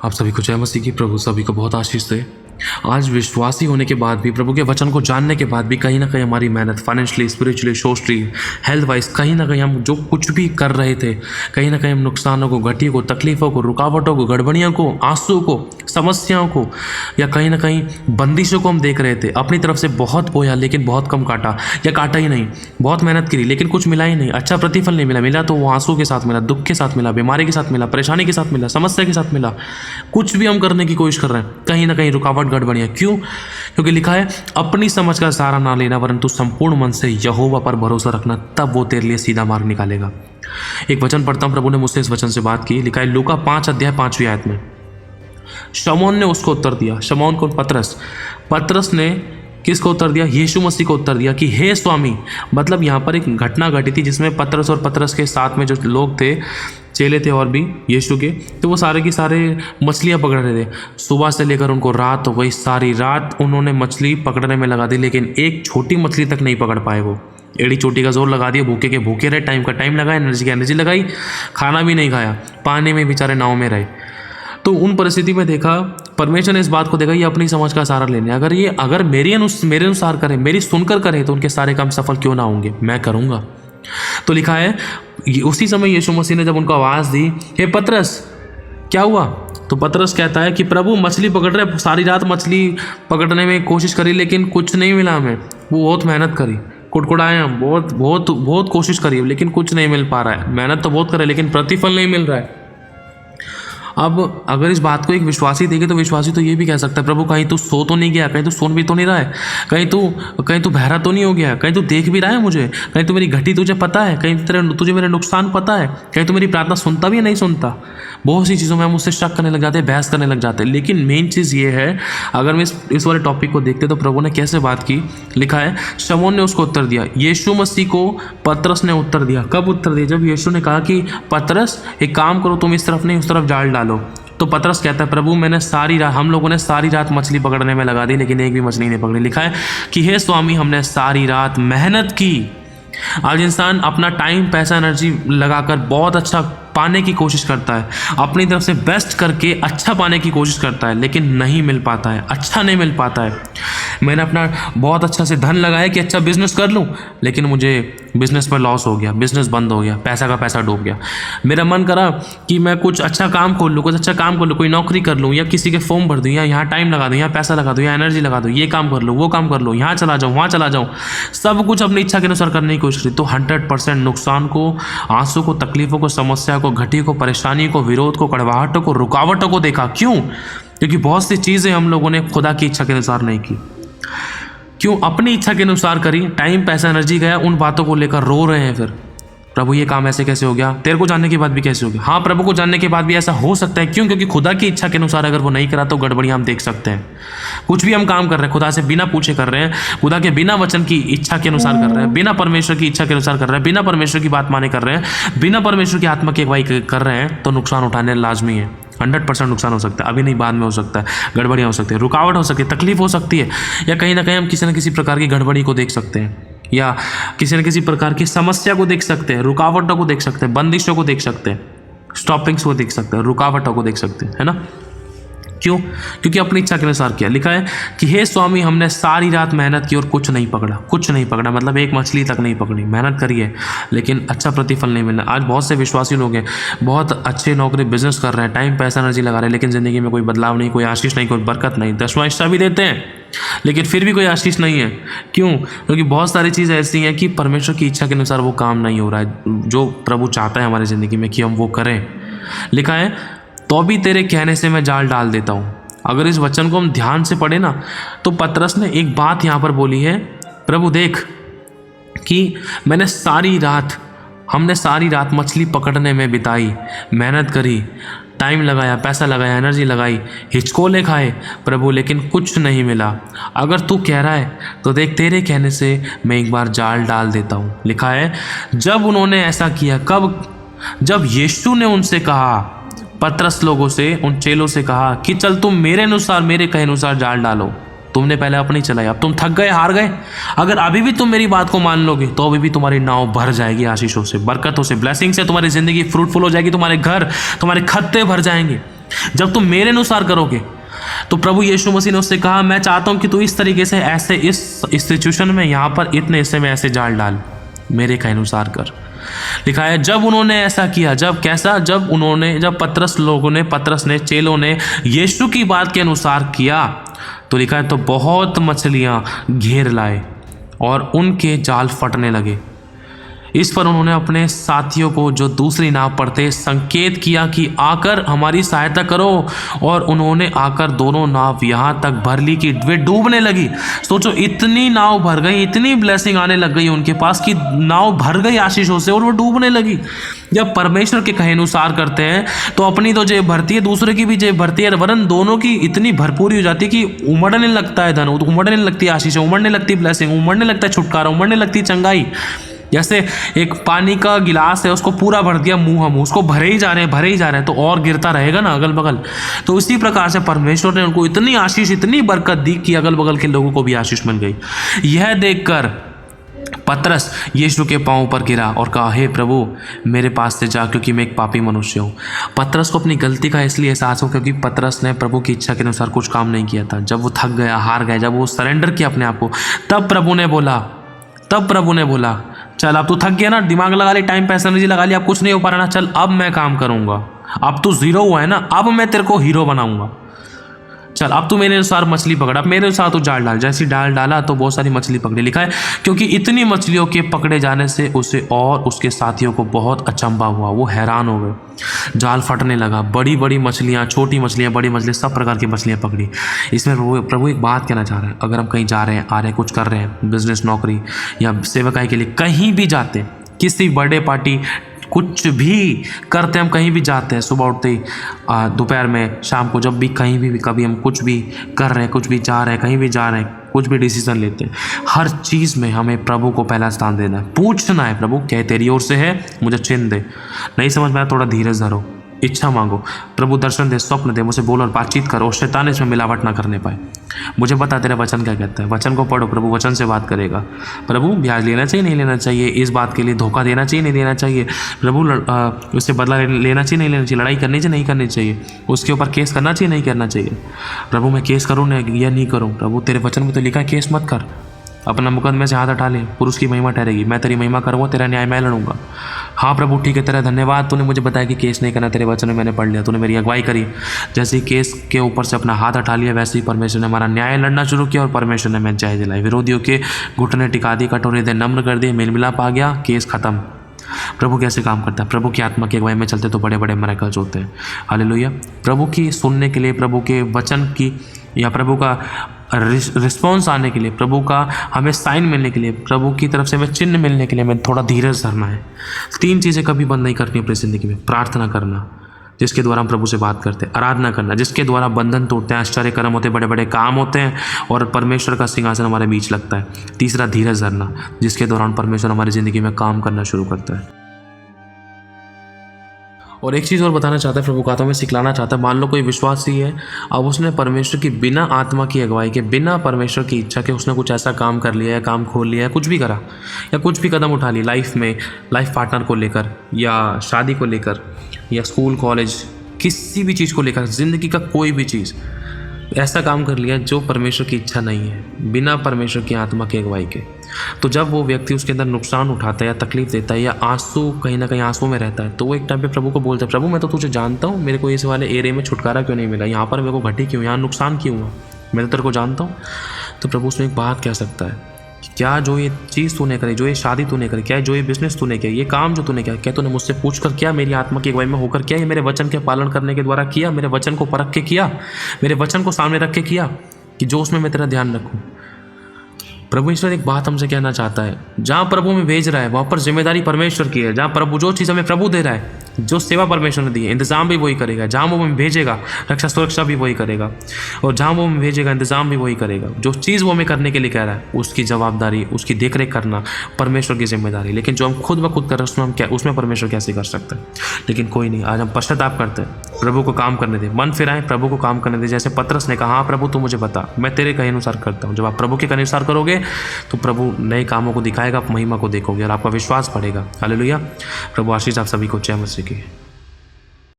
आप सभी को जय मसीह की। प्रभु सभी को बहुत आशीष दे। आज विश्वासी होने के बाद भी, प्रभु के वचन को जानने के बाद भी कहीं ना कहीं हमारी मेहनत financially, spiritually, socially, health wise कहीं ना कहीं हम जो कुछ भी कर रहे थे, कहीं ना कहीं हम नुकसानों को, घटियों को, तकलीफ़ों को, रुकावटों को, गड़बड़ियों को, आंसू को, समस्याओं को या कहीं ना कहीं बंदिशों को हम देख रहे थे। अपनी तरफ से बहुत बोया लेकिन बहुत कम काटा या काटा ही नहीं। बहुत मेहनत करी लेकिन कुछ मिला ही नहीं, अच्छा प्रतिफल नहीं मिला। मिला तो वो आंसू के साथ मिला, दुख के साथ मिला, बीमारी के साथ मिला, परेशानी के साथ मिला, समस्या के साथ मिला। कुछ भी हम करने की कोशिश कर रहे हैं, कहीं ना कहीं रुकावट, गड़बड़ियाँ। क्यों? क्योंकि लिखा है अपनी समझ का सहारा ना लेना परंतु संपूर्ण मन से यहोवा पर भरोसा रखना, तब वो तेरे लिए सीधा मार्ग निकालेगा। एक वचन पढ़ता हूं, प्रभु ने मुझसे इस वचन से बात की। लिखा है लूका 5 अध्याय 5वीं आयत में, शमौन ने उसको उत्तर दिया। शमौन को पतरस ने किसको उत्तर दिया? यीशु मसीह को उत्तर दिया कि हे स्वामी। मतलब यहाँ पर एक घटना घटी थी जिसमें पतरस और पतरस के साथ में जो लोग थे, चेले थे और भी यीशु के, तो वो सारे की सारे मछलियाँ पकड़ रहे थे। सुबह से लेकर उनको रात हो गई, सारी रात उन्होंने मछली पकड़ने में लगा दी लेकिन एक छोटी मछली तक नहीं पकड़ पाए। वो एड़ी चोटी का जोर लगा दिया, भूखे के भूखे रहे, टाइम का टाइम लगाया, एनर्जी की एनर्जी लगाई, खाना भी नहीं खाया, पानी में बेचारे नाव में रहे। तो उन परिस्थिति में देखा, परमेश्वर ने इस बात को देखा, ये अपनी समझ का सहारा लेने, अगर मेरे अनुसार करें, मेरी सुनकर करें तो उनके सारे काम सफल क्यों ना होंगे, मैं करूँगा। तो लिखा है उसी समय यीशु मसीह ने जब उनको आवाज़ दी, हे पतरस क्या हुआ? तो पतरस कहता है कि प्रभु मछली पकड़ रहे, सारी रात मछली पकड़ने में कोशिश करी लेकिन कुछ नहीं मिला हमें। वो बहुत मेहनत करी, कुटकुटाए हम, बहुत बहुत बहुत कोशिश करी लेकिन कुछ नहीं मिल पा रहा है। मेहनत तो बहुत करे लेकिन प्रतिफल नहीं मिल रहा है। अब अगर इस बात को एक विश्वासी देखे तो विश्वासी तो ये भी कह सकता है, प्रभु कहीं तू सो तो नहीं गया, कहीं तू सुन भी तो नहीं रहा है, कहीं तू बहरा तो नहीं हो गया, कहीं तू देख भी रहा है मुझे, कहीं तू मेरी घटी तुझे पता है, कहीं तुझे मेरे नुकसान पता है, कहीं तू मेरी प्रार्थना सुनता भी या नहीं सुनता। बहुत सी चीज़ों में हम उससे शक करने लग जाते हैं, बहस करने लग जाते हैं। लेकिन मेन चीज़ ये है, अगर मैं इस वाले टॉपिक को देखते तो प्रभु ने कैसे बात की। लिखा है शमौन ने उसको उत्तर दिया, यीशु मसीह को पतरस ने उत्तर दिया। कब उत्तर दिया? जब यीशु ने कहा कि पतरस एक काम करो, तुम इस तरफ नहीं उस तरफ जाल डालो। तो पतरस कहता है प्रभु हम लोगों ने सारी रात मछली पकड़ने में लगा दी लेकिन एक भी मछली नहीं पकड़ी। लिखा है कि हे स्वामी हमने सारी रात मेहनत की। आज इंसान अपना टाइम, पैसा, एनर्जी लगाकर बहुत अच्छा पाने की कोशिश करता है, अपनी तरफ से बेस्ट करके अच्छा पाने की कोशिश करता है लेकिन नहीं मिल पाता है, अच्छा नहीं मिल पाता है। मैंने अपना बहुत अच्छा से धन लगाया कि अच्छा बिजनेस कर लूँ लेकिन मुझे बिजनेस पर लॉस हो गया, बिजनेस बंद हो गया, पैसा का पैसा डूब गया। मेरा मन करा कि मैं कुछ अच्छा काम खोल लूँ, कुछ अच्छा काम कर लूँ, कोई नौकरी कर लूँ या किसी के फॉर्म भर दूँ या यहाँ टाइम लगा दूँ, यहाँ पैसा लगा दूँ, यहाँ एनर्जी लगा दूँ, ये काम कर लूँ, वो काम कर लूँ, यहाँ चला जाऊँ, वहाँ चला जाऊँ, सब कुछ अपनी इच्छा के अनुसार करने की कोशिश करी तो 100% नुकसान को, आंसू को, तकलीफों को, समस्या को, घटी को, परेशानी को, विरोध को, कड़वाहटों को, रुकावटों को देखा। क्यों? क्योंकि बहुत सी चीज़ें हम लोगों ने खुदा की इच्छा के अनुसार नहीं की। क्यों? अपनी इच्छा के अनुसार करी, टाइम, पैसा, एनर्जी गया, उन बातों को लेकर रो रहे हैं। फिर प्रभु ये काम ऐसे कैसे हो गया? तेरे को जानने के बाद भी कैसे हो गया? हाँ, प्रभु को जानने के बाद भी ऐसा हो सकता है। क्यों? क्योंकि खुदा की इच्छा के अनुसार अगर वो नहीं करा तो गड़बड़ियाँ हम देख सकते हैं। कुछ भी हम काम कर रहे हैं खुदा से बिना पूछे कर रहे हैं, खुदा के बिना वचन की इच्छा के अनुसार कर रहे हैं, बिना परमेश्वर की इच्छा के अनुसार कर रहे हैं, बिना परमेश्वर की बात माने कर रहे हैं, बिना परमेश्वर की आत्मा की अगुवाई कर रहे हैं, तो नुकसान उठाने लाजमी है। 100% नुकसान हो सकता है, अभी नहीं बाद में हो सकता है, गड़बड़ियाँ हो सकती है, रुकावट हो सकती है, तकलीफ हो सकती है, या कहीं ना कहीं हम किसी न किसी प्रकार की गड़बड़ी को देख सकते हैं या किसी न किसी प्रकार की समस्या को देख सकते हैं, रुकावटों को देख सकते हैं, बंदिशों को देख सकते हैं, स्टॉपिंग्स को देख सकते हैं, रुकावटों को देख सकते हैं, है ना? क्यों? क्योंकि अपनी इच्छा के अनुसार किया। लिखा है कि हे स्वामी हमने सारी रात मेहनत की और कुछ नहीं पकड़ा। कुछ नहीं पकड़ा मतलब एक मछली तक नहीं पकड़ी। मेहनत करी है लेकिन अच्छा प्रतिफल नहीं मिला। आज बहुत से विश्वासी लोग हैं, बहुत अच्छे नौकरी, बिजनेस कर रहे हैं, टाइम, पैसा, एनर्जी लगा रहे हैं लेकिन ज़िंदगी में कोई बदलाव नहीं, कोई आशीष नहीं, कोई बरकत नहीं। 10वां हिस्सा भी देते हैं लेकिन फिर भी कोई आशीष नहीं है। क्यों? क्योंकि बहुत सारी चीज़ें ऐसी हैं कि परमेश्वर की इच्छा के अनुसार वो काम नहीं हो रहा है जो प्रभु चाहता है हमारी ज़िंदगी में कि हम वो करें। लिखा है तो भी तेरे कहने से मैं जाल डाल देता हूँ। अगर इस वचन को हम ध्यान से पढ़े ना तो पतरस ने एक बात यहाँ पर बोली है, प्रभु देख कि हमने सारी रात मछली पकड़ने में बिताई, मेहनत करी, टाइम लगाया, पैसा लगाया, एनर्जी लगाई, हिचकोले खाए प्रभु लेकिन कुछ नहीं मिला। अगर तू कह रहा है तो देख तेरे कहने से मैं एक बार जाल डाल देता हूँ। लिखा है जब उन्होंने ऐसा किया, कब? जब यीशु ने उनसे कहा, पतरस लोगों से, उन चेलों से कहा कि चल तुम मेरे कहे अनुसार जाल डालो। तुमने पहले अपनी चलाई, अब तुम थक गए, हार गए। अगर अभी भी तुम मेरी बात को मान लोगे तो अभी भी तुम्हारी नाव भर जाएगी आशीषों से, बरकतों से, ब्लेसिंग से। तुम्हारी जिंदगी फ्रूटफुल हो जाएगी, तुम्हारे घर, तुम्हारे खत्ते भर जाएंगे। जब तुम मेरे अनुसार करोगे तो प्रभु यीशु मसीह ने उससे कहा, मैं चाहता हूं कि तू इस तरीके से ऐसे इस सिचुएशन में यहाँ पर इतने हिस्से में ऐसे जाल डाल, मेरे कहे अनुसार कर। लिखा है जब उन्होंने ऐसा किया, जब कैसा, जब पतरस ने चेलों ने यीशु की बात के अनुसार किया, तो लिखा है तो बहुत मछलियां घेर लाए और उनके जाल फटने लगे। इस पर उन्होंने अपने साथियों को जो दूसरी नाव पर थे संकेत किया कि आकर हमारी सहायता करो, और उन्होंने आकर दोनों नाव यहाँ तक भर ली कि वे डूबने लगी। सोचो, इतनी नाव भर गई, इतनी ब्लेसिंग आने लग गई उनके पास कि नाव भर गई आशीषों से और वो डूबने लगी। जब परमेश्वर के कहे अनुसार करते हैं तो अपनी तो जेब भरती है, दूसरे की भी जेब भरती है, वरन दोनों की इतनी भरपूरी हो जाती है कि उमड़ने लगता है धन, उमड़ने लगती है आशीष, उमड़ने लगती है ब्लेसिंग, उमड़ने लगता है छुटकारा, उमड़ने लगती है चंगाई। जैसे एक पानी का गिलास है, उसको पूरा भर दिया मुंह, उसको भरे ही जा रहे हैं तो और गिरता रहेगा ना अगल बगल। तो इसी प्रकार से परमेश्वर ने उनको इतनी आशीष, इतनी बरकत दी कि अगल बगल के लोगों को भी आशीष मिल गई। यह देखकर पतरस यीशु के पांव पर गिरा और कहा, हे प्रभु मेरे पास से जा, क्योंकि मैं एक पापी मनुष्य हूँ। पतरस को अपनी गलती का इसलिए एहसास हो क्योंकि पतरस ने प्रभु की इच्छा के अनुसार कुछ काम नहीं किया था। जब वो थक गया, हार गया, जब वो सरेंडर किया अपने आप को, तब प्रभु ने बोला चल अब तू थक गया ना, दिमाग लगा ली, टाइम पैसा एनर्जी लगा ली, अब कुछ नहीं हो पा रहा ना, चल अब मैं काम करूंगा। अब तू जीरो हुआ है ना, अब मैं तेरे को हीरो बनाऊंगा। चल अब तू मेरे अनुसार मछली पकड़ा, अब मेरे अनुसार तू जाल डाल। जैसी डाल डाला तो बहुत सारी मछली पकड़ी। लिखा है क्योंकि इतनी मछलियों के पकड़े जाने से उसे और उसके साथियों को बहुत अचंभा हुआ, वो हैरान हो गए। जाल फटने लगा, बड़ी बड़ी मछलियाँ, छोटी मछलियाँ, बड़ी मछलियाँ, सब प्रकार की मछलियाँ पकड़ी। इसमें प्रभु एक बात कहना चाह रहे हैं, अगर हम कहीं जा रहे हैं, आ रहे हैं, कुछ कर रहे हैं, बिजनेस, नौकरी या सेवकाई के लिए कहीं भी जाते हैं, किसी बर्थडे पार्टी, कुछ भी करते हैं, हम कहीं भी जाते हैं, सुबह उठते ही, दोपहर में, शाम को, जब भी कहीं भी कभी हम कुछ भी कर रहे हैं, कुछ भी जा रहे हैं, कहीं भी जा रहे हैं, कुछ भी डिसीजन लेते हैं, हर चीज़ में हमें प्रभु को पहला स्थान देना है। पूछना है, प्रभु क्या तेरी ओर से है, मुझे चिन्ह दे, नहीं समझ में आया थोड़ा धीरज धरो, इच्छा मांगो, प्रभु दर्शन दे, स्वप्न दे, मुझसे बोल और बातचीत करो, शैतान इसमें मिलावट ना करने पाए। मुझे बता तेरा वचन क्या कहता है, वचन को पढ़ो, प्रभु वचन से बात करेगा। प्रभु ब्याज लेना चाहिए, नहीं लेना चाहिए, इस बात के लिए धोखा देना चाहिए, नहीं देना चाहिए, प्रभु उससे बदला लेना चाहिए, नहीं लेना चाहिए, लड़ाई करनी चाहिए, नहीं करनी चाहिए, उसके ऊपर केस करना चाहिए, नहीं करना चाहिए। प्रभु मैं केस करूँ या नहीं करूँ, प्रभु तेरे वचन में तो लिखा है केस मत कर, अपना मुकदमे से हाथ हटा ले, पुरुष की महिमा ठहरेगी, मैं तेरी महिमा करूँगा, तेरा न्याय मैं लड़ूंगा। हाँ प्रभु ठीक है, तेरा धन्यवाद, तूने मुझे बताया कि केस नहीं करना, तेरे वचन में मैंने पढ़ लिया, तूने मेरी अगुवाई करी। जैसे ही केस के ऊपर से अपना हाथ हटा लिया, वैसे ही परमेश्वर ने हमारा न्याय लड़ना शुरू किया और परमेश्वर ने मैं जय दिलाई। विरोधियों के घुटने टिका दिए, कटोरे दे नम्र कर दिए, मेल मिलाप आ गया, केस खत्म। प्रभु कैसे काम करता है, प्रभु की आत्मा की अगुवाई में चलते तो बड़े बड़े मिरेकल्स होते हैं। हालेलुया। प्रभु की सुनने के लिए, प्रभु के वचन की या प्रभु का रिस्पॉन्स आने के लिए, प्रभु का हमें साइन मिलने के लिए, प्रभु की तरफ से हमें चिन्ह मिलने के लिए हमें थोड़ा धीरज धरना है। 3 चीज़ें कभी बंद नहीं करनी अपनी ज़िंदगी में। प्रार्थना करना, जिसके द्वारा हम प्रभु से बात करते हैं। आराधना करना, जिसके द्वारा बंधन टूटते हैं, आश्चर्य कर्म होते हैं, बड़े बड़े काम होते हैं और परमेश्वर का सिंहासन हमारे बीच लगता है। तीसरा धीरज धरना, जिसके दौरान परमेश्वर हमारी ज़िंदगी में काम करना शुरू करता है। और एक चीज़ और बताना चाहता है, प्रभु का में सिखलाना चाहता है। मान लो कोई विश्वासी है, अब उसने परमेश्वर की बिना आत्मा की अगुवाई के, बिना परमेश्वर की इच्छा के उसने कुछ ऐसा काम कर लिया है, काम खोल लिया है, कुछ भी करा या कुछ भी कदम उठा लिया लाइफ में, लाइफ पार्टनर को लेकर या शादी को लेकर या स्कूल कॉलेज, किसी भी चीज़ को लेकर, ज़िंदगी का कोई भी चीज़ ऐसा काम कर लिया जो परमेश्वर की इच्छा नहीं है, बिना परमेश्वर की आत्मा की अगुवाई के। तो जब वो व्यक्ति उसके अंदर नुकसान उठाता है या तकलीफ देता है या आंसू, कहीं ना कहीं आंसू में रहता है, तो वो एक टाइम पे प्रभु को बोलता है, प्रभु मैं तो तुझे जानता हूँ, मेरे को इस वाले एरिया में छुटकारा क्यों नहीं मिला, यहाँ पर मेरे को घटी क्यों, यहाँ नुकसान क्यों हुआ, मैं तो तेरे को जानता हूँ। तो प्रभु उसमें एक बात कह सकता है, क्या जो ये चीज़ तूने करी, जो ये शादी तूने करी, क्या जो ये बिजनेस तूने किया, ये काम जो तूने किया, क्या तूने मुझसे पूछ कर किया, मेरी आत्मा की अगुवाई में होकर किया, ये मेरे वचन के पालन करने के द्वारा किया, मेरे वचन को परख के किया, मेरे वचन को सामने रख के किया, कि जो उसमें मैं तेरा ध्यान रखूँ। प्रभु ईश्वर एक बात हमसे कहना चाहता है, जहाँ प्रभु में भेज रहा है वहाँ पर जिम्मेदारी परमेश्वर की है। जहाँ प्रभु जो चीज़ हमें प्रभु दे रहा है, जो सेवा परमेश्वर ने दी है, इंतजाम भी वही करेगा। जहाँ वो हमें भेजेगा, रक्षा सुरक्षा भी वही करेगा, और जहाँ वो हमें भेजेगा, इंतजाम भी वही करेगा। जो चीज़ वो हमें करने के लिए कह रहा है, उसकी जवाबदारी, उसकी देखरेख करना परमेश्वर की जिम्मेदारी। लेकिन जो हम खुद ब खुद कर रहे हैं, उसमें परमेश्वर कैसे कर सकते हैं। लेकिन कोई नहीं, आज हम पश्चाताप करते हैं, प्रभु को काम करने दें, मन फिराएं, प्रभु को काम करने दें। जैसे पतरस ने कहा, हाँ प्रभु तू मुझे बता, मैं तेरे कहे अनुसार करता हूँ। जब आप प्रभु के कहे अनुसार करोगे तो प्रभु नए कामों को दिखाएगा, आप महिमा को देखोगे और आपका विश्वास बढ़ेगा। हालेलुया। प्रभु आशीष आप सभी को जय मसीह की।